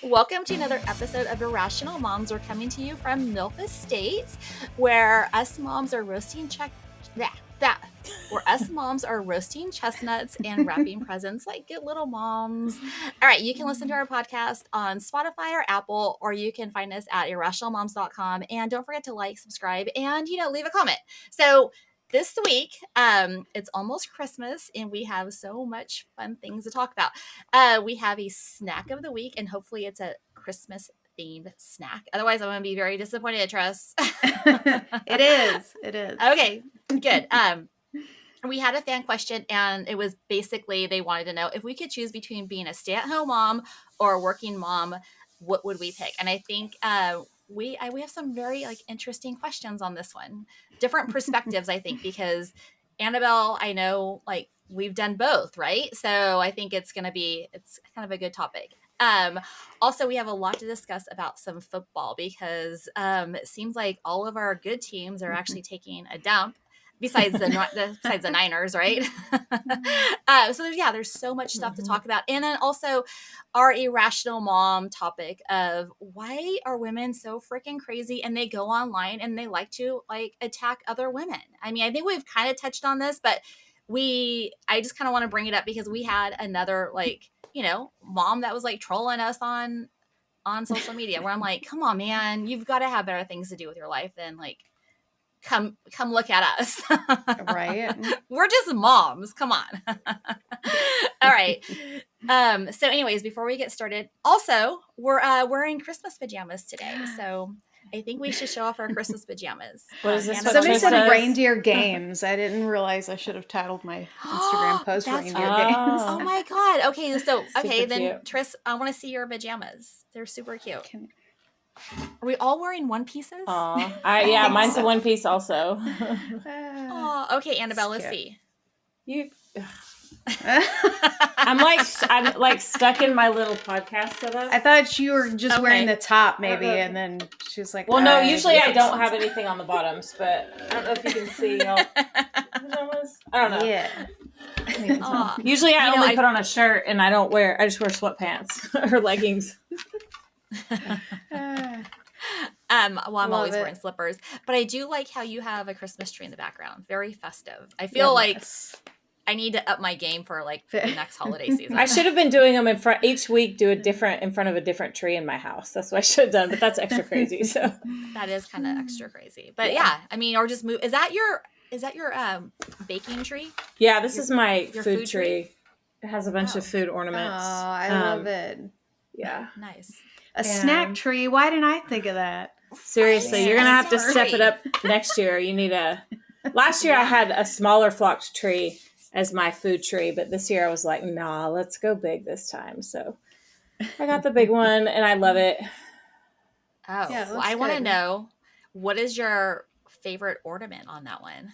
Welcome to another episode of Irrational Moms. We're coming to you from MILF Estates, where us moms are roasting chestnuts and wrapping presents like good little moms. All right, you can listen to our podcast on Spotify or Apple, or you can find us at irrationalmoms.com. And don't forget to like, subscribe, and leave a comment. So this week, it's almost Christmas, and we have so much fun things to talk about. We have a snack of the week, and hopefully it's a Christmas-themed snack. Otherwise, I'm going to be very disappointed, Tress. It is. Okay, good. We had a fan question, and it was basically they wanted to know if we could choose between being a stay-at-home mom or a working mom, what would we pick? And I think we have some very interesting questions on this one, different perspectives. I think because Annabelle, I know we've done both, right? So I think it's kind of a good topic. Also, we have a lot to discuss about some football because it seems like all of our good teams are actually taking a dump. Besides the Niners, right? So there's so much stuff to talk about. And then also our irrational mom topic of why are women so freaking crazy and they go online and they like to attack other women. I mean, I think we've kind of touched on this, but I just kind of want to bring it up because we had another mom that was trolling us on social media where I'm like, come on, man, you've got to have better things to do with your life than come look at us. Right. We're just moms. Come on. All right. So anyways, before we get started, also we're wearing Christmas pajamas today. So I think we should show off our Christmas pajamas. What is this? Somebody said reindeer games. I didn't realize I should have titled my Instagram post reindeer games. Oh my God. Okay. So, then cute. Tris, I want to see your pajamas. They're super cute. Are we all wearing one pieces? Yeah, mine's a one piece also. Okay, Annabelle, let's see. I'm like stuck in my little podcast setup. I thought you were just wearing the top maybe, and then she was like, well, no, usually I don't have anything on the bottoms, but I don't know if you can see y'all pajamas. I don't know. Yeah. Usually I only put on a shirt and I just wear sweatpants or leggings. I'm always wearing slippers, but I do like how you have a Christmas tree in the background. Very festive. I feel like I need to up my game for the next holiday season. I should have been doing them in front each week. In front of a different tree in my house. That's what I should have done, but that's extra crazy. So that is kind of extra crazy. But yeah, I mean, or just move. Is that your baking tree? Yeah, this is my food tree. It has a bunch of food ornaments. Oh, I love it. Yeah, nice. A snack tree. Why didn't I think of that? Seriously, you're gonna have to step it up next year. You need Last year I had a smaller flocked tree as my food tree, but this year I was like, nah, let's go big this time. So I got the big one, and I love it. Oh, yeah, well, I want to know, what is your favorite ornament on that one?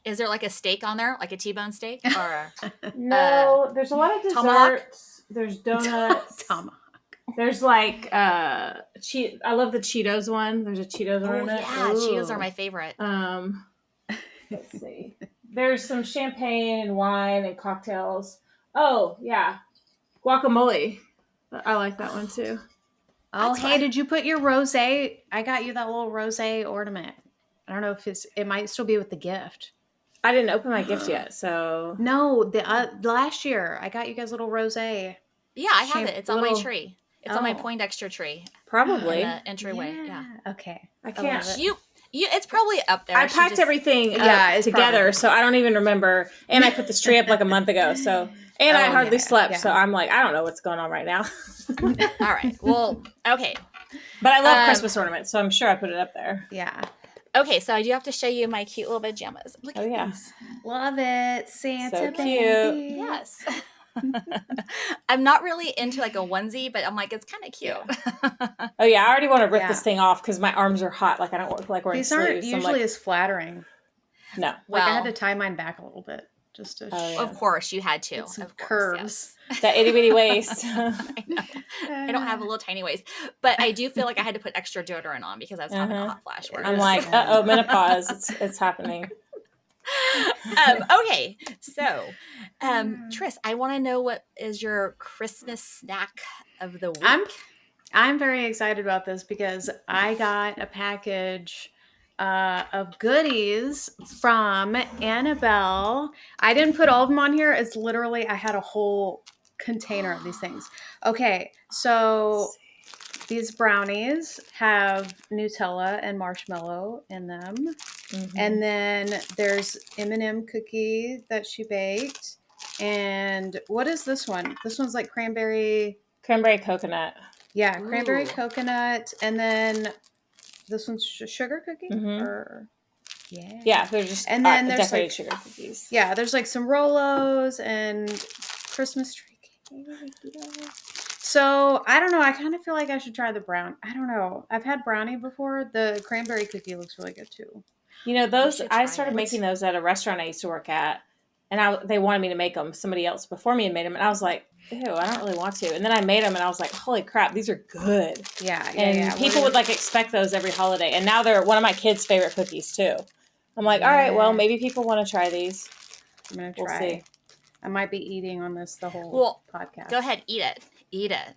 Is there a steak on there, like a T-bone steak, or no? There's a lot of desserts. Tomahawk? There's donuts. Tomahawk. There's I love the Cheetos one. There's a Cheetos ornament. Yeah, Cheetos are my favorite. Let's see. There's some champagne and wine and cocktails. Oh yeah, guacamole. I like that one too. Oh, hey, did you put your rosé? I got you that little rosé ornament. I don't know if it might still be with the gift. I didn't open my gift yet, so no. The last year I got you guys a little rosé. Yeah, I have it. It's on my tree. It's on my Poindexter tree. Probably in the entryway. Yeah. Okay. I can't. It's probably up there. I packed everything together, so I don't even remember. And I put this tree up a month ago, so I hardly slept, so I'm like, I don't know what's going on right now. All right. Well, okay. But I love Christmas ornaments, so I'm sure I put it up there. Yeah. Okay, so I do have to show you my cute little pajamas. Look at these. Love it. Santa so cute. baby. Yes. I'm not really into a onesie, but I'm like, it's kind of cute. Yeah. Oh yeah, I already want to rip this thing off because my arms are hot. I don't look like wearing sleeves. These aren't usually as flattering. No. Well, I had to tie mine back a little bit just to. Of course, you had to. Get some curves. Yes. That itty bitty waist. I know. I don't have a little tiny waist, but I do feel like I had to put extra deodorant on because I was having a hot flash. I'm like, menopause. It's happening. Okay, so Tris, I want to know what is your Christmas snack of the week. I'm very excited about this because I got a package of goodies from Annabelle. I didn't put all of them on here. It's literally, I had a whole container of these things. Okay, so these brownies have Nutella and marshmallow in them. Mm-hmm. And then there's M&M cookie that she baked. And what is this one? This one's like cranberry coconut. Yeah, cranberry Ooh. coconut, and then this one's sugar cookie. Mm-hmm. Or yeah, they're just and then there's decorated like sugar cookies. Yeah, there's like some Rolos and Christmas tree cake. So I don't know. I kind of feel like I should try the brown. I don't know. I've had brownie before. The cranberry cookie looks really good too. You know, those I started it. making those at a restaurant I used to work at, and they wanted me to make them. Somebody else before me had made them, and I was like, ew, I don't really want to. And then I made them, and I was like, holy crap, these are good. Yeah. People would like expect those every holiday, and now they're one of my kids' favorite cookies too. I'm like, all right, well, maybe people want to try these. I'm gonna try. We'll see. I might be eating on this the whole podcast. Go ahead, eat it.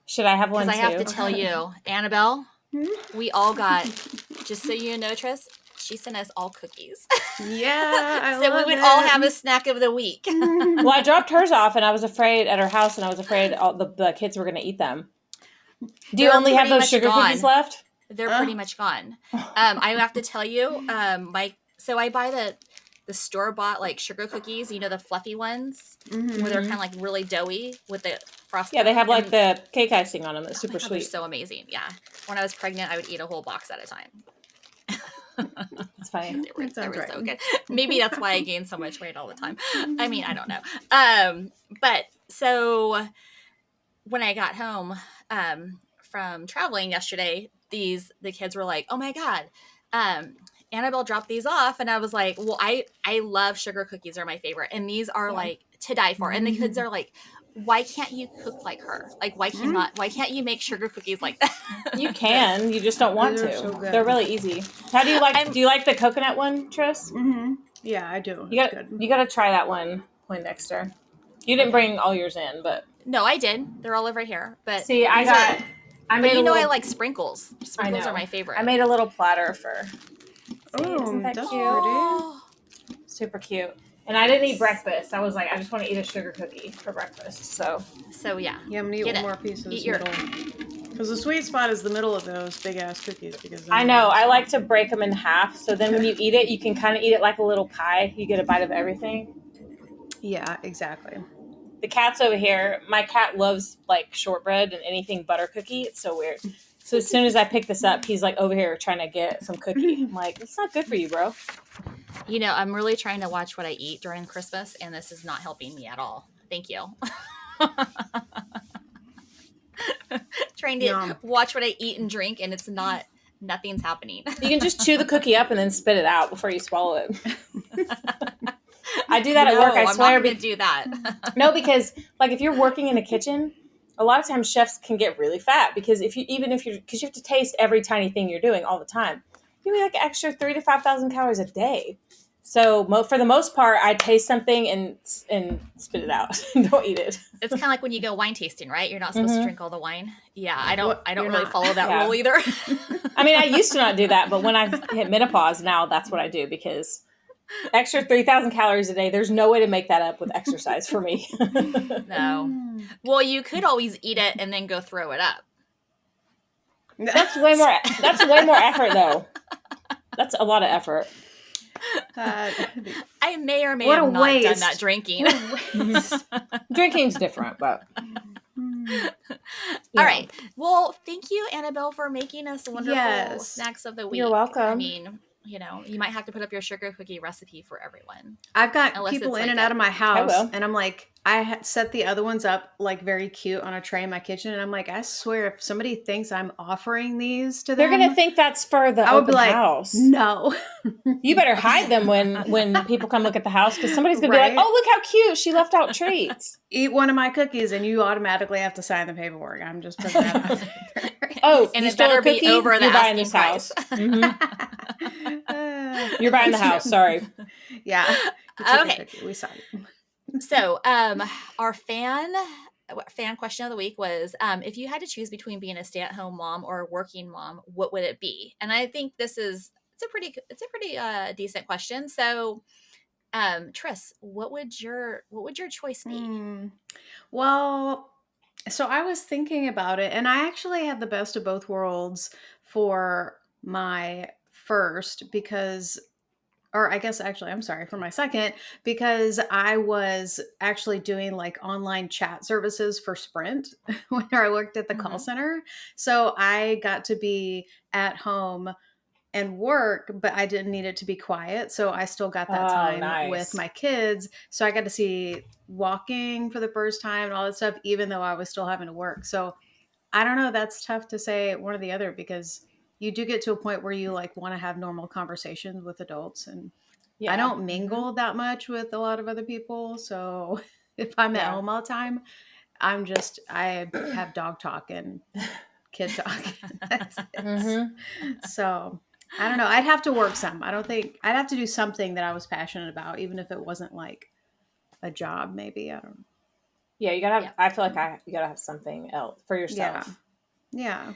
Should I have one too? Because I have to tell you, Annabelle, we all got, just so you know, Tris, she sent us all cookies. Yeah, so we would all have a snack of the week. Well, I dropped hers off, and I was afraid at her house, and I was afraid all the kids were going to eat them. Do you only have those sugar cookies left? They're pretty much gone. I have to tell you, so I buy the store-bought like sugar cookies, you know, the fluffy ones, where they're kind of like really doughy with the frosting. Yeah, they have like the cake icing on them. That's super sweet. They're so amazing. Yeah. When I was pregnant, I would eat a whole box at a time. That's funny. They were so good. Maybe that's why I gained so much weight all the time. I mean, I don't know. But so when I got home from traveling yesterday, the kids were like, "Oh my God, Annabelle dropped these off," and I was like, "Well, I love sugar cookies; are my favorite, and these are like to die for." And the kids are like, "Why can't you cook like her? Like, why can't you make sugar cookies like that?" You can. You just don't want to. So they're really easy. How do you like? Do you like the coconut one, Tris? Mm-hmm. Yeah, I do. You got to try that one, Poindexter. You didn't bring all yours in, but no, I did. They're all over here. But see, I like sprinkles. Sprinkles are my favorite. I made a little platter for. Isn't that cute? Pretty? Super cute. And I didn't eat breakfast. I was like, I just want to eat a sugar cookie for breakfast. So yeah. Yeah, I'm gonna eat one more piece of this middle. Because the sweet spot is the middle of those big ass cookies. Because I know. I like to break them in half. So then when you eat it, you can kind of eat it like a little pie. You get a bite of everything. Yeah, exactly. The cat's over here. My cat loves like shortbread and anything butter cookie. It's so weird. So as soon as I pick this up, he's like over here trying to get some cookie. I'm like, it's not good for you, bro. You know, I'm really trying to watch what I eat during Christmas, and this is not helping me at all. Thank you. Trying to watch what I eat and drink, and nothing's happening. You can just chew the cookie up and then spit it out before you swallow it. I do that at work. I swear. I'm not going to do that. No, because like if you're working in a kitchen, a lot of times chefs can get really fat because because you have to taste every tiny thing you're doing all the time. You need like an extra 3,000 to 5,000 calories a day. So for the most part, I taste something and spit it out. Don't eat it. It's kind of like when you go wine tasting, right? You're not supposed to drink all the wine. Yeah, I don't really follow that rule either. I mean, I used to not do that, but when I hit menopause, now that's what I do because extra 3,000 calories a day, there's no way to make that up with exercise for me. No. Well, you could always eat it and then go throw it up. That's way more effort though. That's a lot of effort. I may or may have not done that drinking. Drinking's different, but all right. Well, thank you, Annabelle, for making us wonderful snacks of the week. You're welcome. I mean, you know, you might have to put up your sugar cookie recipe for everyone. I've got people in and out of my house, and I'm like, I set the other ones up like very cute on a tray in my kitchen, and I'm like, I swear, if somebody thinks I'm offering these to them, they're gonna think that's for the open house. No, you better hide them when people come look at the house because somebody's gonna be like, oh, look how cute, she left out treats. Eat one of my cookies, and you automatically have to sign the paperwork. I'm just putting that out there. Oh, and it better be over the asking price. You're buying the house. Sorry. Yeah. You took a Okay. picture. We saw you. So, our fan question of the week was, if you had to choose between being a stay-at-home mom or a working mom, what would it be? And I think it's a pretty decent question. So, Tris, what would your choice be? Well, so I was thinking about it, and I actually had the best of both worlds for my first because, or I guess actually, I'm sorry, for my second, because I was actually doing like online chat services for Sprint when I worked at the call Mhm. center. So I got to be at home and work, but I didn't need it to be quiet. So I still got that Oh, time with nice. my kids. So I got to see walking for the first time and all that stuff, even though I was still having to work. So I don't know. That's tough to say one or the other because you do get to a point where you like want to have normal conversations with adults. And I Yeah. don't mingle that much with a lot of other people. So if I'm at Yeah. home all the time, I have dog talk and kid talk. That's it. So I don't know. I'd have to work some. I don't think I'd have to do something that I was passionate about, even if it wasn't like a job, maybe. I don't know. Yeah, you gotta have. Yeah. I feel like you gotta have something else for Yeah. yourself. Yeah.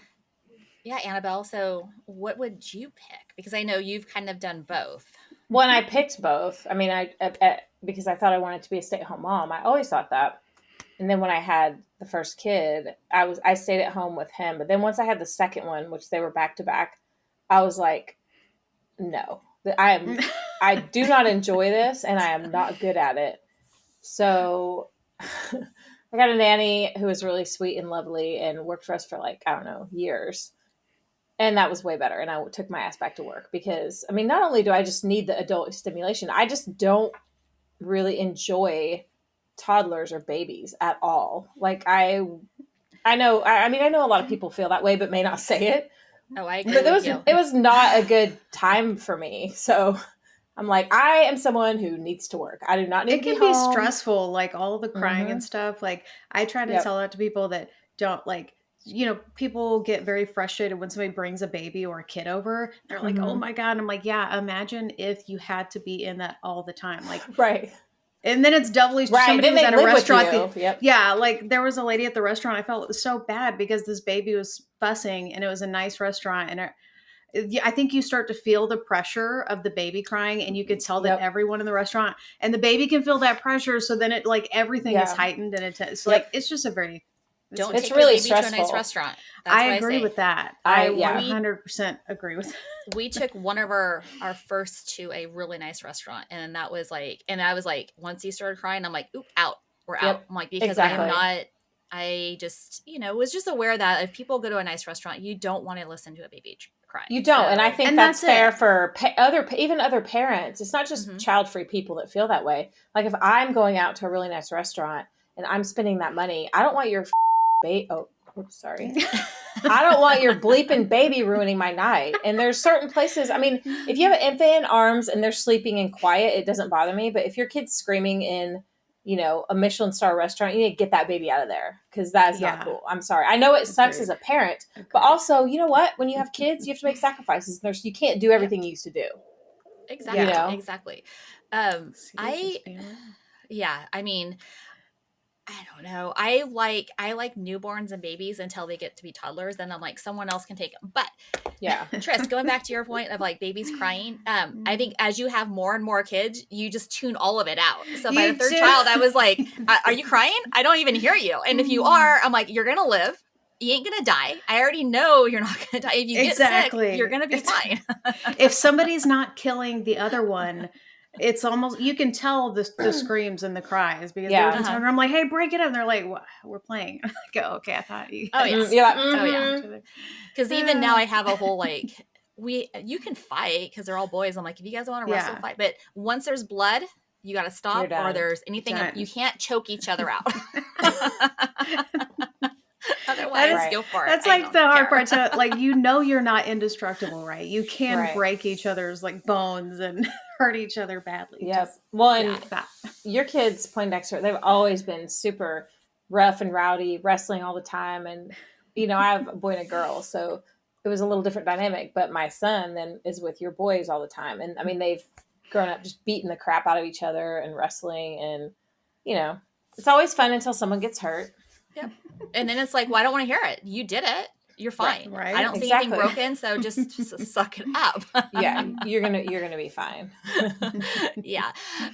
Yeah, Annabelle. So, what would you pick? Because I know you've kind of done both. When I picked both, I mean, because I thought I wanted to be a stay-at-home mom. I always thought that. And then when I had the first kid, I stayed at home with him. But then once I had the second one, which they were back to back, I was like, no, I do not enjoy this, and I am not good at it. So I got a nanny who was really sweet and lovely and worked for us for like, I don't know, years. And that was way better. And I took my ass back to work because, I mean, not only do I just need the adult stimulation, I just don't really enjoy toddlers or babies at all. Like I know, I mean, I know a lot of people feel that way, but may not say it. Oh, I agree But with you. it was not a good time for me. So I'm like, I am someone who needs to work. I do not need It to be can be home. stressful, like all the crying Mm-hmm. and stuff. Like I try to Yep. tell that to people that don't like, people get very frustrated when somebody brings a baby or a kid over. They're like, "Oh Mm-hmm. my God." And I'm like, "Yeah, imagine if you had to be in that all the time." Like, Right. and then it's doubly Right. somebody Then was they at a live with restaurant. you. Yep. Yeah, like there was a lady at the restaurant. I felt so bad because this baby was fussing and it was a nice restaurant. And yeah, I think you start to feel the pressure of the baby crying and you could tell that Yep. everyone in the restaurant and the baby can feel that pressure. So then it like everything is Yeah. heightened and it's like, Yep. it's just a very, Don't It's take your really baby to a nice stressful. restaurant. That's I what I agree say. with that. I Yeah. 100% agree with that. We took one of our first to a really nice restaurant, and that was like, and I was like, once he started crying, I'm like, oop, out, we're out. Yep. I'm like, because I am Exactly. not. I just, was just aware that if people go to a nice restaurant, you don't want to listen to a baby cry. You don't, and I So, think And that's that's fair it. for even other parents. It's not just mhm. child-free people that feel that way. Like if I'm going out to a really nice restaurant and I'm spending that money, I don't want your oops, sorry. I don't want your bleeping baby ruining my night. And there's certain places, I mean, if you have an infant in arms and they're sleeping in quiet, it doesn't bother me. But if your kid's screaming in, a Michelin star restaurant, you need to get that baby out of there because that is not Yeah. cool. I'm sorry. I know it sucks Agreed. as a parent, but Agreed. also, you know what? When you have kids, you have to make sacrifices. You can't do everything you used to do. Exactly, Yeah. exactly. See, I, just being real. yeah, I mean, I don't know. I like newborns and babies until they get to be toddlers. Then I'm like, someone else can take them. But Yeah. Tris, going back to your point of like babies crying, I think as you have more and more kids, you just tune all of it out. So by the You third do. child, I was like, "Are you crying? I don't even hear you." And if you are, I'm like, "You're gonna live. You ain't gonna die. I already know you're not gonna die. If you get sick, you're Exactly. gonna be fine." If somebody's not killing the other one, it's almost you can tell the screams and the cries because there was a Yeah. time where I'm like, "Hey, break it up," and they're like, "What? We're playing." I'm like, "Oh, okay, I thought you Oh guys yeah, You're like, oh yeah. each mm-hmm. other." Because even now I have a whole like you can fight because they're all boys. I'm like, if you guys want to wrestle, Yeah. fight. But once there's blood, you got to You're stop, or done. there's anything Done. you can't choke each other out. That Otherwise, is Right. go for it. that's I like don't the hard care. part to like you're not indestructible, right? You can Right. break each other's like bones and hurt each other badly. Yep. Just Well, and Yeah. that. your kids, Poindexter, they've always been super rough and rowdy, wrestling all the time. And, I have a boy and a girl, so it was a little different dynamic. But my son then is with your boys all the time. And I mean, growing up just beating the crap out of each other and wrestling, and it's always fun until someone gets hurt. Yep. And then it's like, well, I don't want to hear it. You did it. You're fine. Right. I don't see anything broken, so just suck it up. Yeah, you're gonna be fine. Yeah.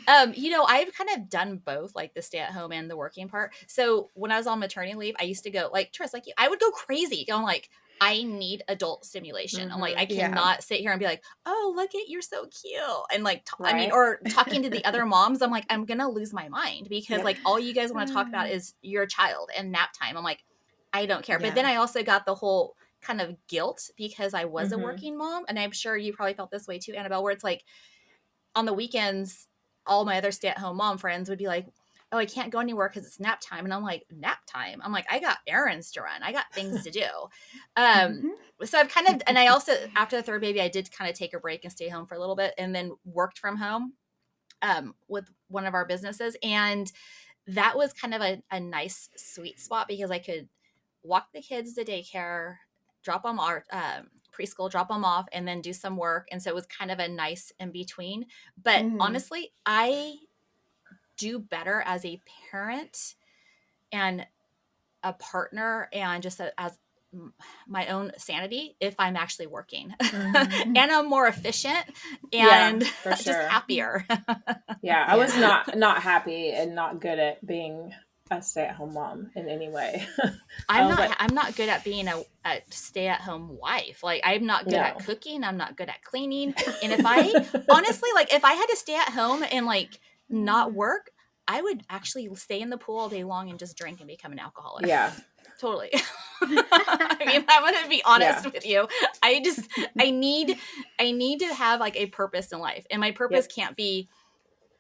I've kind of done both, like the stay at home and the working part. So when I was on maternity leave, I used to go like Tris, like I would go crazy going like, I need adult stimulation. I'm like, I cannot sit here and be like, oh, look at, you're so cute. And like, or talking to the other moms, I'm like, I'm going to lose my mind because like all you guys want to talk about is your child and nap time. I'm like, I don't care. But then I also got the whole kind of guilt because I was a working mom. And I'm sure you probably felt this way too, Annabelle, where it's like on the weekends, all my other stay-at-home mom friends would be like, oh, I can't go anywhere because it's nap time. And I'm like, nap time? I'm like, I got errands to run. I got things to do. So I've kind of, and I also, after the third baby, I did kind of take a break and stay home for a little bit and then worked from home with one of our businesses. And that was kind of a nice sweet spot because I could walk the kids to daycare, drop them off, preschool, drop them off, and then do some work. And so it was kind of a nice in between. But honestly, I do better as a parent and a partner and just as my own sanity if I'm actually working. And I'm more efficient and just happier. I was not happy and not good at being a stay-at-home mom in any way. I'm not good at being a stay-at-home wife. Like I'm not good at cooking. I'm not good at cleaning. And if I honestly, like if I had to stay at home and like not work, I would actually stay in the pool all day long and just drink and become an alcoholic. Yeah. Totally. I mean, I'm going to be honest with you. I need to have like a purpose in life. And my purpose can't be,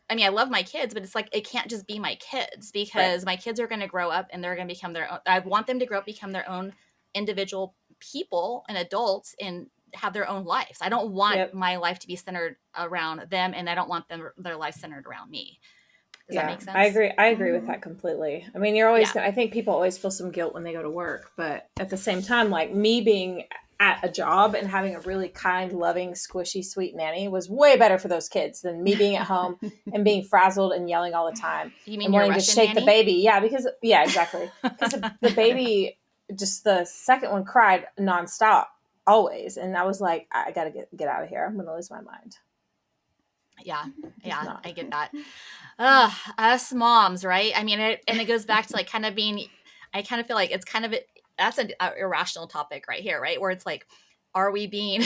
I mean, I love my kids, but it's like, it can't just be my kids because my kids are going to grow up and they're going to become their own. I want them to grow up, become their own individual people and adults and have their own lives. I don't want my life to be centered around them. And I don't want their life centered around me. Does that make sense? I agree with that completely. I mean, you're always, I think people always feel some guilt when they go to work, but at the same time, like me being at a job and having a really kind, loving, squishy, sweet nanny was way better for those kids than me being at home and being frazzled and yelling all the time. You mean and wanting to shake the baby? Yeah, exactly. Because the baby, just the second one cried nonstop, always. And I was like, I got to get out of here. I'm going to lose my mind. Yeah, I get that. Us moms, right? I mean, it goes back to like kind of being, I kind of feel like it's kind of, that's an irrational topic right here, right? Where it's like, are we being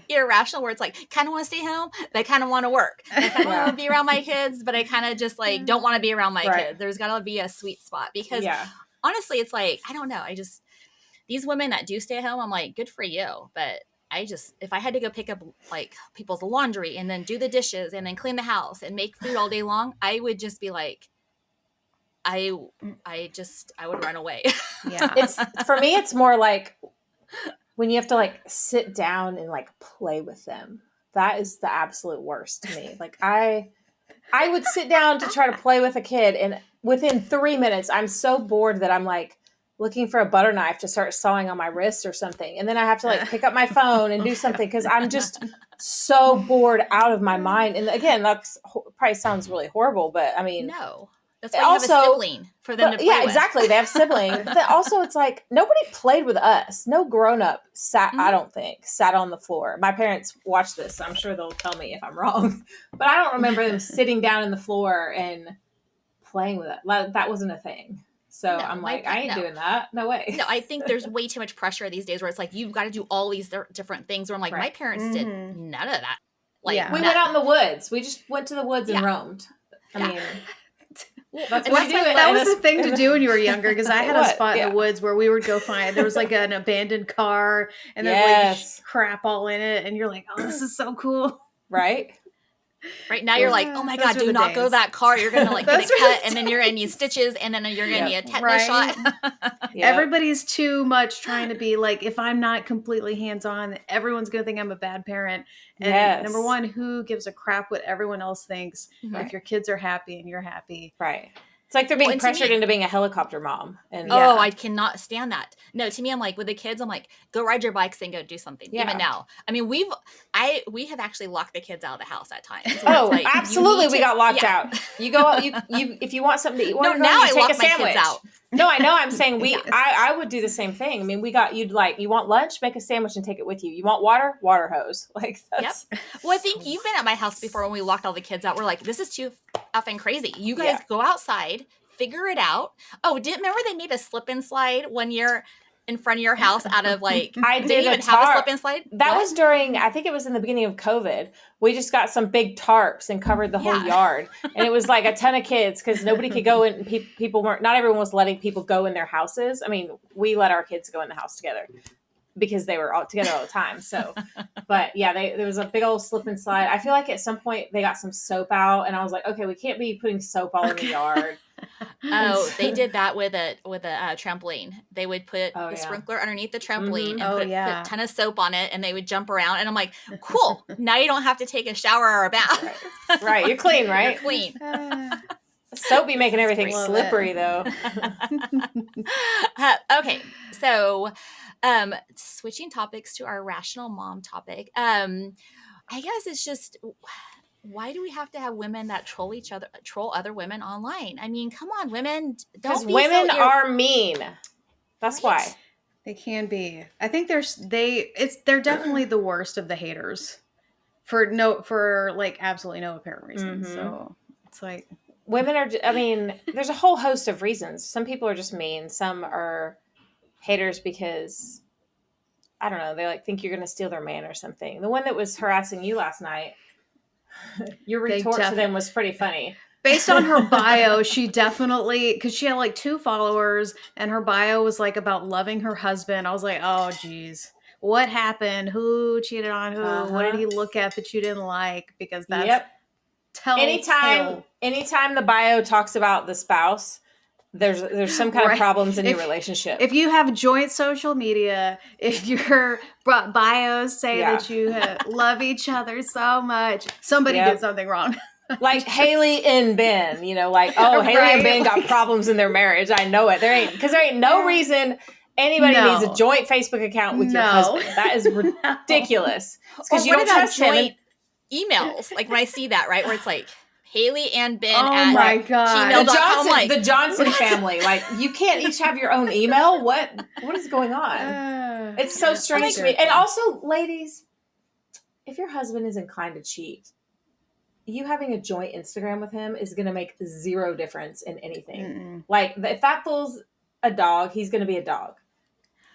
irrational where it's like, kind of want to stay home, but I kind of want to work. I kind of want to be around my kids, but I kind of just like don't want to be around my kids. There's got to be a sweet spot because honestly, it's like, I don't know. These women that do stay at home, I'm like, good for you. But if I had to go pick up like people's laundry and then do the dishes and then clean the house and make food all day long, I would just be like, I would run away. Yeah. For me, it's more like when you have to like sit down and like play with them. That is the absolute worst to me. Like I would sit down to try to play with a kid and within 3 minutes, I'm so bored that I'm like, looking for a butter knife to start sawing on my wrist or something. And then I have to like pick up my phone and do something because I'm just so bored out of my mind. And again, that's probably sounds really horrible, but I mean, no, that's why you have a sibling for them to play with. Exactly. They have siblings. But also it's like nobody played with us. No grown up sat on the floor. My parents watch this, so I'm sure they'll tell me if I'm wrong, but I don't remember them sitting down in the floor and playing with it. That wasn't a thing. So I'm like, I ain't doing that. No way. No, I think there's way too much pressure these days where it's like, you've got to do all these different things. Where I'm like, my parents did none of that. Like, we went out in the woods. We just went to the woods and roamed. I mean, that's what you do. That was the thing to do when you were younger. Because I had a spot in the woods where we would go find, there was like an abandoned car and there's like crap all in it. And you're like, oh, this is so cool. Right. Right now you're like, oh my God, do not go that car. You're going to like get a cut and then you're going to need stitches and then you're going to need a tetanus shot. Everybody's too much trying to be like, if I'm not completely hands-on, everyone's going to think I'm a bad parent. And number one, who gives a crap what everyone else thinks if your kids are happy and you're happy? Right. It's like they're being and to pressured me- into being a helicopter mom. And Oh, I cannot stand that. No, to me, I'm like, with the kids, I'm like, go ride your bikes and go do something. Yeah. Even now. I mean, we have actually locked the kids out of the house at times. where it's Oh, like, you absolutely. need We to- got locked yeah. out. You go out, you if you want something to eat, No, you now I take lock a my sandwich. kids out. No, I know. I'm saying I would do the same thing. I mean, you want lunch, make a sandwich and take it with you. You want water hose. Like that's Well, I think you've been at my house before when we locked all the kids out. We're like, this is too effing crazy. You guys go outside, figure it out. Oh, remember they made a slip and slide one year in front of your house out of like I they did even a have a tarp. slip and slide? That What? was during, I think it was in the beginning of COVID. We just got some big tarps and covered the whole yard. And it was like a ton of kids because nobody could go in. People weren't, not everyone was letting people go in their houses. I mean, we let our kids go in the house together because they were all together all the time. So, but yeah, there was a big old slip and slide. I feel like at some point they got some soap out and I was like, okay, we can't be putting soap all in the yard. Oh, they did that with a trampoline. They would put the sprinkler underneath the trampoline and put a ton of soap on it, and they would jump around. And I'm like, cool. Now you don't have to take a shower or a bath. Right. You're clean, right? You're clean. Soap be making everything slippery, though. Okay, so switching topics to our rational mom topic. I guess it's just, why do we have to have women that troll other women online? I mean, come on, women. Because women are mean. That's why. They can be. I think they're definitely the worst of the haters for like absolutely no apparent reason. Mm-hmm. So it's like women are, I mean, there's a whole host of reasons. Some people are just mean. Some are haters because, I don't know, they like think you're going to steal their man or something. The one that was harassing you last night, your retort to them was pretty funny. Based on her bio, she definitely, because she had like 2 followers and her bio was like about loving her husband. I was like, oh, geez. What happened? Who cheated on who? What did he look at that you didn't like? Because that's anytime the bio talks about the spouse, there's some kind of problems in your relationship. If you have joint social media, if your bios say that you love each other so much, somebody did something wrong. Like Haley and Ben, like, oh, Haley and Ben got problems in their marriage. I know it. There ain't no reason anybody needs a joint Facebook account with your husband. That is ridiculous. It's because you don't trust him. Emails, like when I see that, right, where it's like Haley and Ben at my God. gmail.com. The Johnson family. Like, you can't each have your own email? What is going on? It's so strange to me. And also, ladies, if your husband is inclined to cheat, you having a joint Instagram with him is going to make 0 difference in anything. Mm-mm. Like, if that fool's a dog, he's going to be a dog.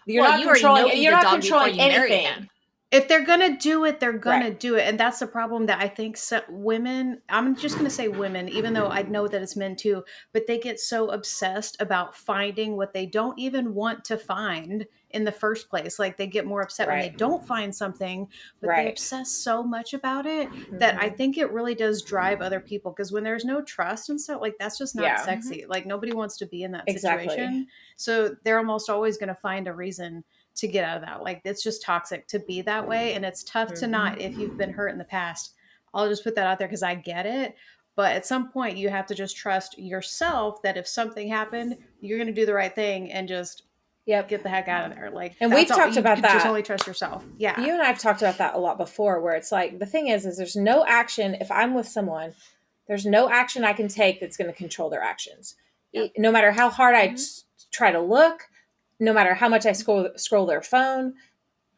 You're not controlling anything. If they're going to do it, they're going to do it. And that's the problem that I think women, I'm just going to say women, even though I know that it's men too, but they get so obsessed about finding what they don't even want to find in the first place. Like, they get more upset when they don't find something, but they obsess so much about it that I think it really does drive other people. Because when there's no trust and stuff, like, that's just not sexy. Like, nobody wants to be in that situation. So they're almost always going to find a reason to get out of that. Like, it's just toxic to be that way. And it's tough to not, if you've been hurt in the past. I'll just put that out there because I get it. But at some point you have to just trust yourself that if something happened, you're going to do the right thing and just get the heck out of there. Like, and we've talked about that. Just only trust yourself. Yeah. You and I have talked about that a lot before, where it's like, the thing is there's no action. If I'm with someone, there's no action I can take that's going to control their actions. Yep. No matter how hard I try to look, no matter how much I scroll their phone,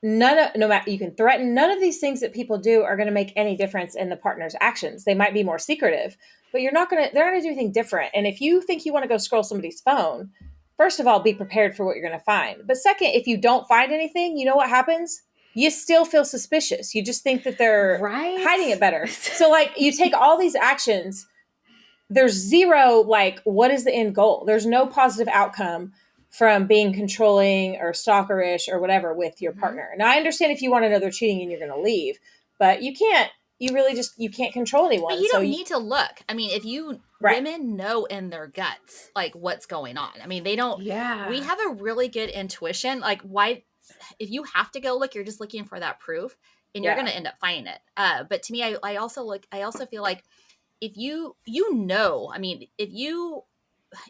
no matter, you can threaten, none of these things that people do are going to make any difference in the partner's actions. They might be more secretive, but they're not going to do anything different. And if you think you want to go scroll somebody's phone, first of all, be prepared for what you're going to find. But second, if you don't find anything, you know what happens? You still feel suspicious. You just think that they're hiding it better. So, like, you take all these actions, there's 0, like, what is the end goal? There's no positive outcome from being controlling or stalkerish or whatever with your partner. Now, I understand if you want to know they're cheating and you're going to leave, but you can't control anyone. But you don't need to look. I mean, if women know in their guts, like, what's going on. I mean, they don't, we have a really good intuition. Like, why, if you have to go look, you're just looking for that proof and you're going to end up finding it. But to me, I also feel like if I mean, if you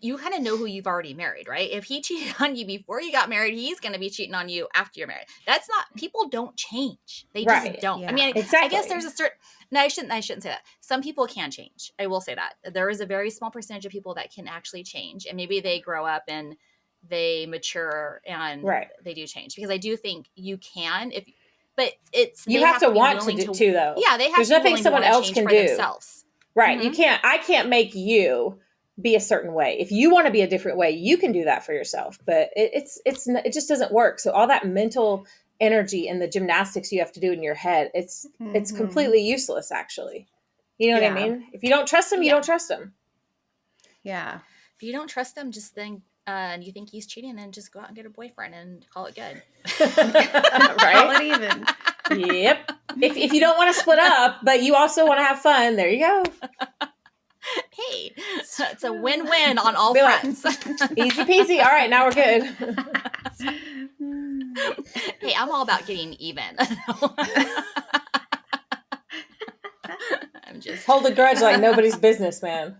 you kind of know who you've already married, right? If he cheated on you before you got married, he's going to be cheating on you after you're married. That's not, people don't change. They just Right. don't. Yeah. I mean, Exactly. I guess there's a certain, no, I shouldn't say that. Some people can change. I will say that. There is a very small percentage of people that can actually change, and maybe they grow up and they mature and Right. they do change, because I do think you can, if, but it's, You they have to be want to willing do too, though. Yeah, they have There's to be nothing willing to someone want to else change can for do. themselves. Right. Mhm. I can't make you be a certain way. If you want to be a different way, you can do that for yourself, but it just doesn't work. So all that mental energy and the gymnastics you have to do in your head, it's Mhm. completely useless, actually. You know what I Yeah. mean? If you don't trust them, you Yeah. don't trust them. Yeah. If you don't trust them, just then, and you think he's cheating, then just go out and get a boyfriend and call it good. Call Right? it even. Yep. If you don't want to split up, but you also want to have fun, there you go. Hey, it's a win-win on all Be like, fronts. easy peasy. All right, now we're good. Hey, I'm all about getting even. I'm just Hold a grudge like nobody's business, man.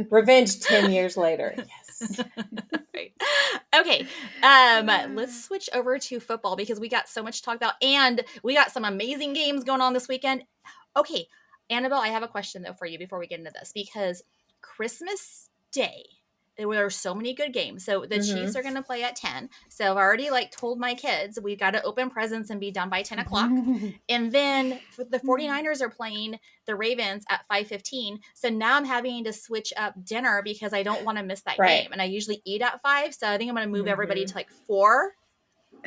Revenge 10 years later. Yes. right. Okay. Let's switch over to football, because we got so much to talk about, and we got some amazing games going on this weekend. Okay, Annabelle, I have a question though for you before we get into this, because Christmas Day, there were so many good games. So the Chiefs are going to play at 10. So I've already told my kids we've got to open presents and be done by 10 o'clock. And then the 49ers are playing the Ravens at 5:15. So now I'm having to switch up dinner because I don't want to miss that Right. game. And I usually eat at 5. So I think I'm going to move everybody to 4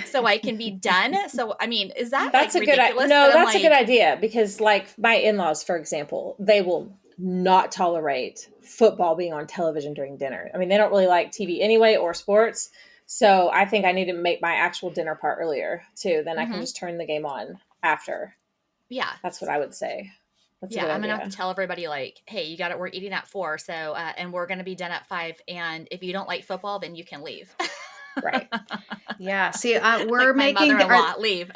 so I can be done. So, I mean, is that That's a ridiculous? good no, But I'm that's a good idea, because my in-laws, for example, they will not tolerate football being on television during dinner. I mean, they don't really like TV anyway, or sports. So I think I need to make my actual dinner part earlier too. Then I can just turn the game on after. Yeah. That's what I would say. That's a good I'm gonna idea. have to tell everybody hey, you got it. We're eating at 4, so and we're gonna be done at 5. And if you don't like football, then you can leave. Right. Yeah. See, we're my making mother-in-law leave.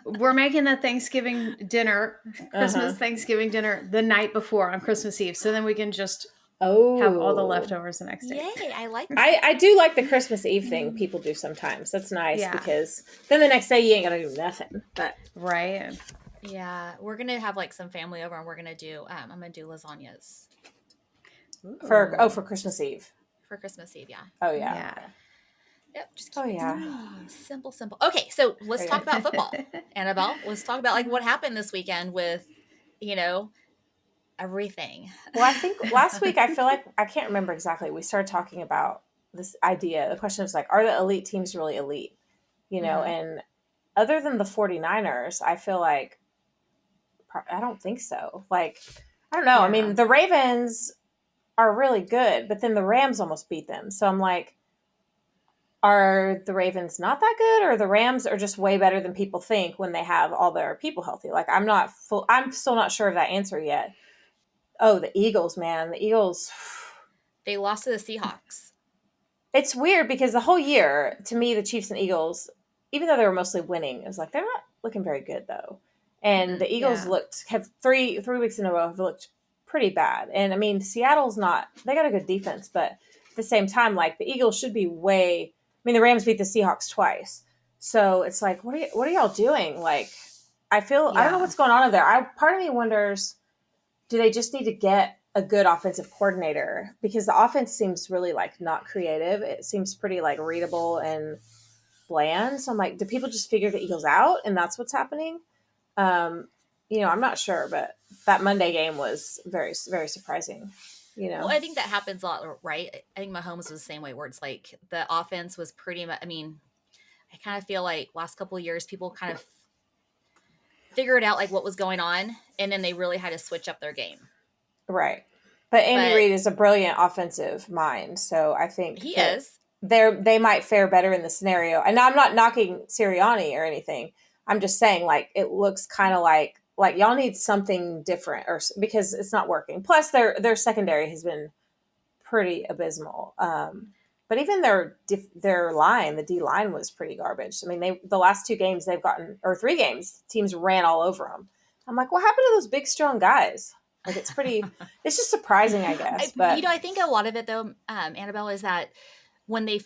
we're making the Thanksgiving dinner, Christmas Thanksgiving dinner, the night before on Christmas Eve, so then we can just have all the leftovers the next day. Yay! I like. I do like the Christmas Eve thing people do sometimes. That's nice, because then the next day you ain't gonna do nothing. But right. Yeah, we're gonna have some family over, and we're gonna do. I'm gonna do lasagnas for Christmas Eve. for Christmas Eve. Yeah. Oh yeah. Yeah. Okay. Yep. Just Oh keep it yeah. simple. Okay, so let's talk about football, Annabelle. Let's talk about what happened this weekend with, everything. Well, I think last week, I feel like, I can't remember exactly, we started talking about this idea. The question was are the elite teams really elite? And other than the 49ers, I feel like, I don't think so. I don't know. Yeah. I mean, the Ravens are really good, but then the Rams almost beat them. So I'm like, are the Ravens not that good, or the Rams are just way better than people think when they have all their people healthy? I'm still not sure of that answer yet. Oh, the Eagles, man. The Eagles. They lost to the Seahawks. It's weird because the whole year, to me, the Chiefs and Eagles, even though they were mostly winning, it was they're not looking very good, though. And the Eagles have 3 weeks in a row have looked pretty bad. And I mean, Seattle's they got a good defense, but at the same time, the Eagles should be the Rams beat the Seahawks twice. So it's what are y'all doing? I don't know what's going on over there. Part of me wonders, do they just need to get a good offensive coordinator? Because the offense seems really not creative. It seems pretty readable and bland. So I'm do people just figure the Eagles out and that's what's happening? I'm not sure, but that Monday game was very, very surprising. Well, I think that happens a lot, right? I think Mahomes was the same way, where it's the offense was pretty much, I mean, I kind of feel last couple of years, people kind of figured out what was going on, and then they really had to switch up their game. Right. But Andy Reid is a brilliant offensive mind. So I think he is. They might fare better in the scenario. And I'm not knocking Sirianni or anything. I'm just saying it looks kind of like y'all need something different, or because it's not working. Plus their secondary has been pretty abysmal. But even their line, the D line, was pretty garbage. I mean, the last 2 games they've gotten, or 3 games, teams ran all over them. I'm what happened to those big strong guys? Like it's just surprising, I guess. But I think a lot of it though, Annabelle, is that when they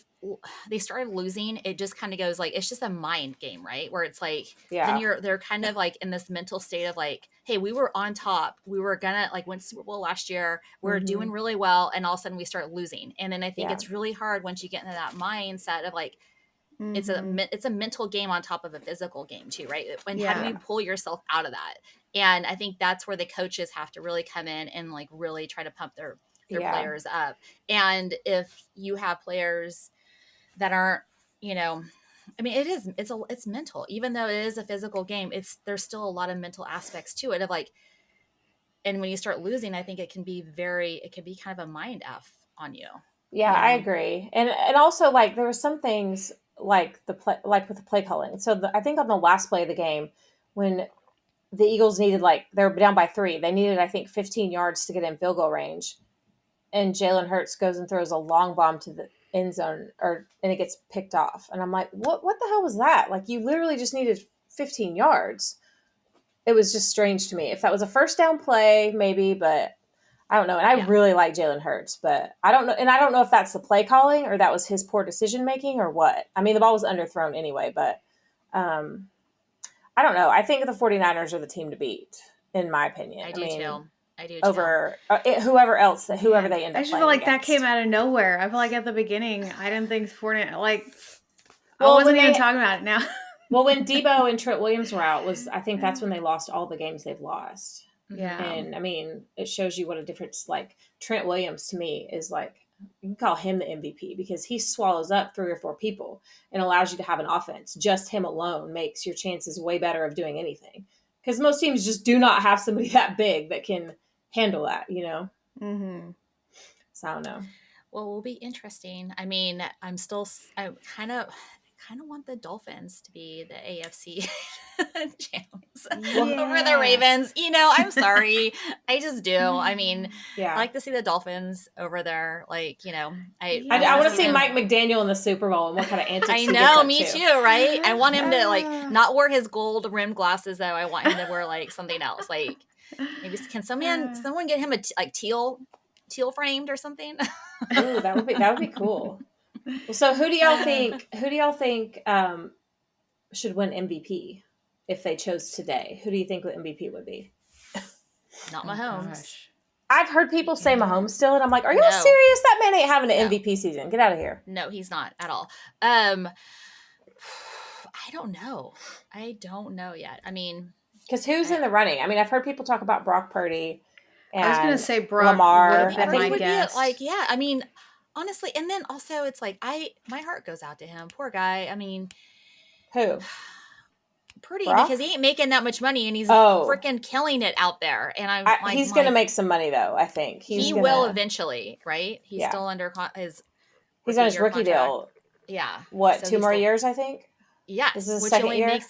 started losing, it just kind of goes like, it's just a mind game, right? Where it's like, then they're kind of like in this mental state of like, hey, we were on top. We were gonna like win Super Bowl last year. We're doing really well. And all of a sudden we start losing. And then I think it's really hard once you get into that mindset of like, it's a mental game on top of a physical game too, right? And how do you pull yourself out of that? And I think that's where the coaches have to really come in and like really try to pump their players up. And if you have players that aren't, I mean, it's mental, even though it is a physical game, there's still a lot of mental aspects to it of like, and when you start losing, I think it can be kind of a mind F on you. Yeah, I agree. And also like there were some things like with the play calling. So I think on the last play of the game, when the Eagles needed they were down by 3, they needed, I think, 15 yards to get in field goal range. And Jalen Hurts goes and throws a long bomb to the end zone and it gets picked off. And I'm like, what the hell was that? Like you literally just needed 15 yards. It was just strange to me. If that was a first down play, maybe, but I don't know. And I really like Jalen Hurts, but I don't know. And I don't know if that's the play calling or that was his poor decision making or what. I mean, the ball was underthrown anyway, but I don't know. I think the 49ers are the team to beat, in my opinion. I do too. Over whoever else, whoever they end up. I just feel like that came out of nowhere. I feel like at the beginning, I didn't think Fortnite I wasn't even talking about it now. Well, when Debo and Trent Williams were out, I think that's when they lost all the games they've lost. Yeah, and I mean, it shows you what a difference. Like Trent Williams to me is like you can call him the MVP because he swallows up 3 or 4 people and allows you to have an offense. Just him alone makes your chances way better of doing anything. Because most teams just do not have somebody that big that can handle that, Mm-hmm. So I don't know. Well, it will be interesting. I mean, I kind of want the Dolphins to be the AFC champs over the Ravens. I'm sorry. I just do. I mean, I like to see the Dolphins over there. Like, I want to see Mike McDaniel in the Super Bowl and what kind of antics I know, me too, right? I want him to not wear his gold rimmed glasses though. I want him to wear something else. Like maybe can someone get him a teal framed or something? Ooh, that would be cool. Well, so who do y'all think should win MVP if they chose today? Who do you think the MVP would be? Not Mahomes. I've heard people say Mahomes still, and I'm like, are y'all serious? That man ain't having an MVP season. Get out of here. No, he's not at all. I don't know. I don't know yet. I mean, because who's in the running? I mean, I've heard people talk about Brock Purdy. And I was going to say Brock Lamar. I think would be I mean, honestly, and then also it's like my heart goes out to him. Poor guy. I mean, who? Purdy, because he ain't making that much money and he's freaking killing it out there. And he's going to make some money though. I think he will eventually, right? He's still under he's on his rookie deal. Yeah. What? So 2 more years, I think. Yeah. This is which second only year? Makes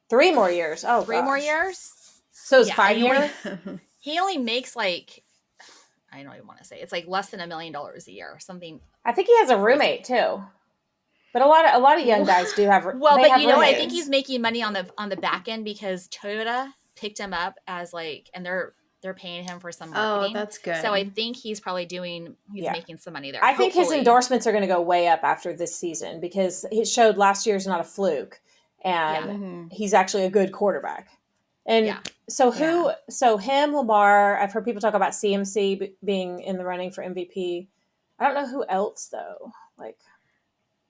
3 more years. Oh, 3 more years. So it's 5 years. He only makes I don't even want to say it's less than $1 million a year or something. I think he has a roommate too. But a lot of young guys do have. Well, but I think he's making money on the back end because Toyota picked him up as and they're paying him for some marketing. Oh, that's good. So I think he's probably making some money there. I think his endorsements are going to go way up after this season because it showed last year's not a fluke, and he's actually a good quarterback. And so him, Lamar. I've heard people talk about CMC being in the running for MVP. I don't know who else though.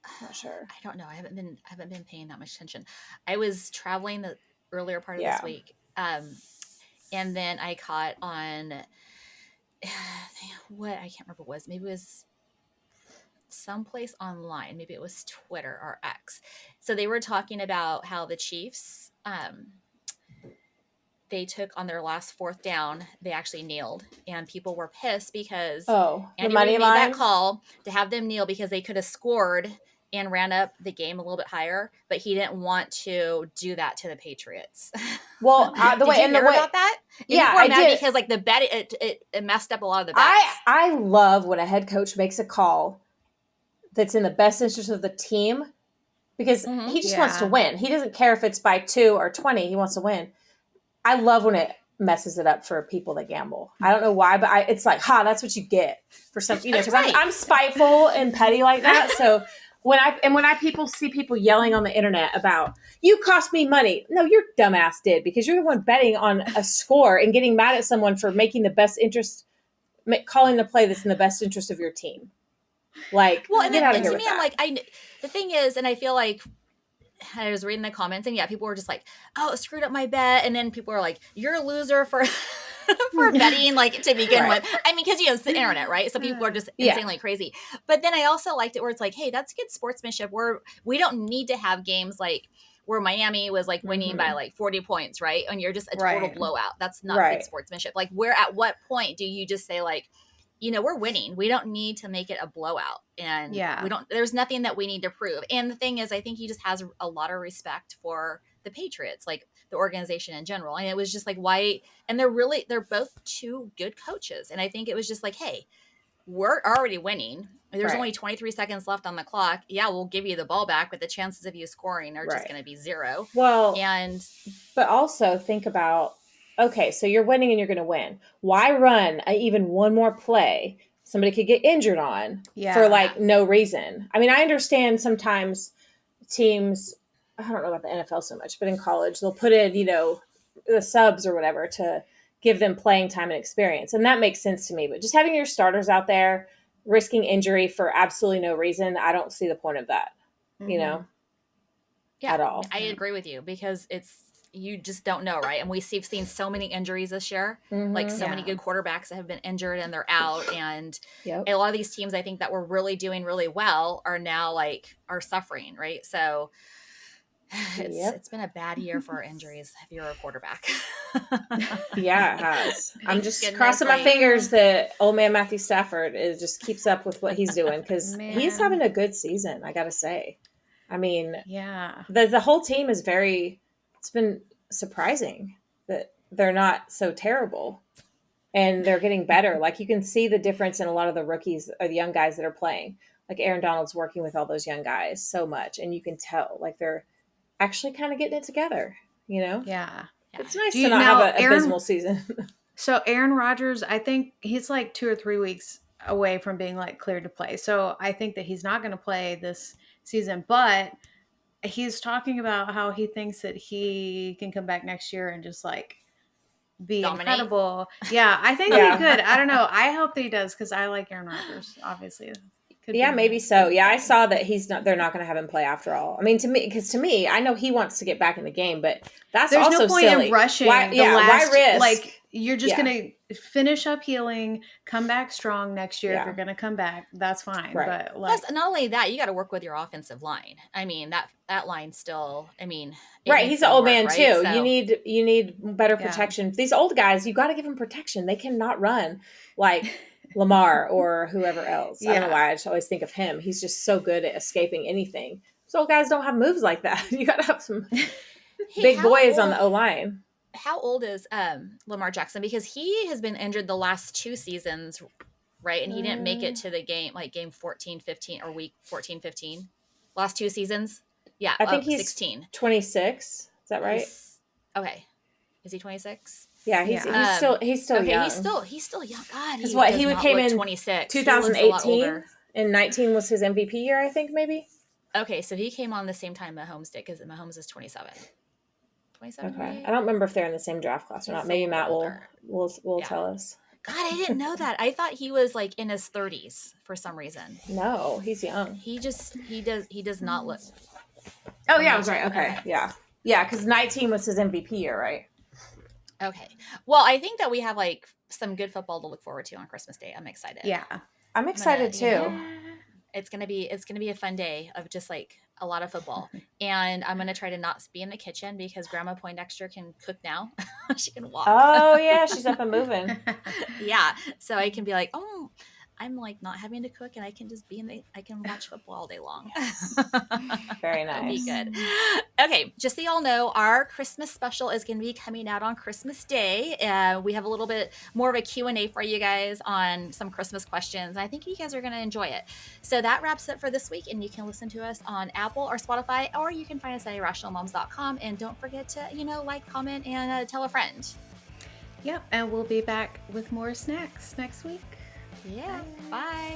I'm not sure. I don't know. I haven't been paying that much attention. I was traveling the earlier part of this week, and then I caught on what I can't remember what it was. Maybe it was someplace online. Maybe it was Twitter or X. So they were talking about how the Chiefs, they took on their last 4th down. They actually kneeled, and people were pissed because Andy Reid made that call to have them kneel because they could have scored and ran up the game a little bit higher, but he didn't want to do that to the Patriots. Well, about that? I did because the bet it messed up a lot of the bets. I love when a head coach makes a call that's in the best interest of the team because he just wants to win. He doesn't care if it's by 2 or 20. He wants to win. I love when messes it up for people that gamble. I don't know why, but it's like, that's what you get for some, because right. I'm spiteful and petty like that. So when I see people yelling on the internet about, you cost me money. No, your dumbass did, because you're the one betting on a score and getting mad at someone for making calling the play that's in the best interest of your team. Like, well, get out of here to with me, that. I'm like, the thing is, and I feel like I was reading the comments, and yeah, people were just like, "Oh, it screwed up my bet," and then people are like, "You're a loser for for betting like to begin with." I mean, because it's the internet, right? So people are just insanely crazy. But then I also liked it where it's like, "Hey, that's good sportsmanship. We don't need to have games like where Miami was like winning by like 40 points, right? And you're just a total blowout. That's not good sportsmanship. Like, at what point do you just say like, we're winning. We don't need to make it a blowout. And there's nothing that we need to prove. And the thing is, I think he just has a lot of respect for the Patriots, like the organization in general. And it was just like, why? And they're both two good coaches. And I think it was just like, hey, we're already winning. There's only 23 seconds left on the clock. Yeah, we'll give you the ball back, but the chances of you scoring are just going to be zero. Well, but also think about, okay, so you're winning and you're going to win. Why run even one more play somebody could get injured on for like no reason? I mean, I understand sometimes teams, I don't know about the NFL so much, but in college, they'll put in, the subs or whatever to give them playing time and experience. And that makes sense to me. But just having your starters out there risking injury for absolutely no reason, I don't see the point of that, at all. I agree with you, because you just don't know, right? And we've seen so many injuries this year, like so many good quarterbacks that have been injured and they're out. And a lot of these teams, I think, that were really doing really well are now are suffering, right? So it's been a bad year for injuries if you're a quarterback. Yeah, it has. I'm just crossing my fingers that old man Matthew Stafford just keeps up with what he's doing, because he's having a good season, I gotta say. I mean, the whole team is it's been surprising that they're not so terrible and they're getting better. Like, you can see the difference in a lot of the rookies or the young guys that are playing. Like Aaron Donald's working with all those young guys so much, and you can tell like they're actually kind of getting it together, It's nice to not have an abysmal season. So Aaron Rodgers, I think he's like 2 or 3 weeks away from being like cleared to play. So I think that he's not going to play this season, but he's talking about how he thinks that he can come back next year and just like be incredible. Yeah, I think he could. I don't know. I hope that he does, because I like Aaron Rodgers, obviously. Maybe so. Yeah, I saw that they're not going to have him play after all. I mean, to me, I know he wants to get back in the game, but there's also no point silly. In rushing. Why risk? Like, you're just going to finish up healing, come back strong next year. If you're going to come back, that's fine. Right. But like, plus, not only that, you got to work with your offensive line. I mean, that line still. I mean, he's an old man too. So, you need better protection. These old guys, you got to give them protection. They cannot run like Lamar or whoever else. I don't know why I just always think of him. He's just so good at escaping anything. So old guys don't have moves like that. You got to have some big boys on the O-line. How old is Lamar Jackson? Because he has been injured the last 2 seasons, right? And he didn't make it to the game, like game 14, 15, or week 14, 15. Last 2 seasons? Yeah, I think he's 16. 26. Is that right? Okay. Is he 26? Yeah, he's still okay, young. He's still young. God, he came in 26. 2018, and 19 was his MVP year, I think, maybe. Okay, so he came on the same time Mahomes did, because Mahomes is 27. 27. Okay, right? I don't remember if they're in the same draft class or not. Maybe Matt will tell us. God, I didn't know that. I thought he was like in his 30s for some reason. No, he's young. He does not look. Oh yeah, I was right. Okay, yeah, because 19 was his MVP year, right? Okay. Well, I think that we have like some good football to look forward to on Christmas Day. I'm excited. Yeah. I'm excited too. It's gonna be a fun day of just like a lot of football. And I'm gonna try to not be in the kitchen, because Grandma Poindexter can cook now. She can walk. Oh yeah, she's up and moving. Yeah. So I can be like, oh, I'm like not having to cook, and I can just I can watch football all day long. Very nice. That'd be good. Okay, just so y'all know, our Christmas special is going to be coming out on Christmas Day. We have a little bit more of a Q&A for you guys on some Christmas questions. I think you guys are going to enjoy it. So that wraps it for this week, and you can listen to us on Apple or Spotify, or you can find us at irrationalmoms.com. And don't forget to, like, comment, and tell a friend. Yep, and we'll be back with more snacks next week. Yeah. Bye.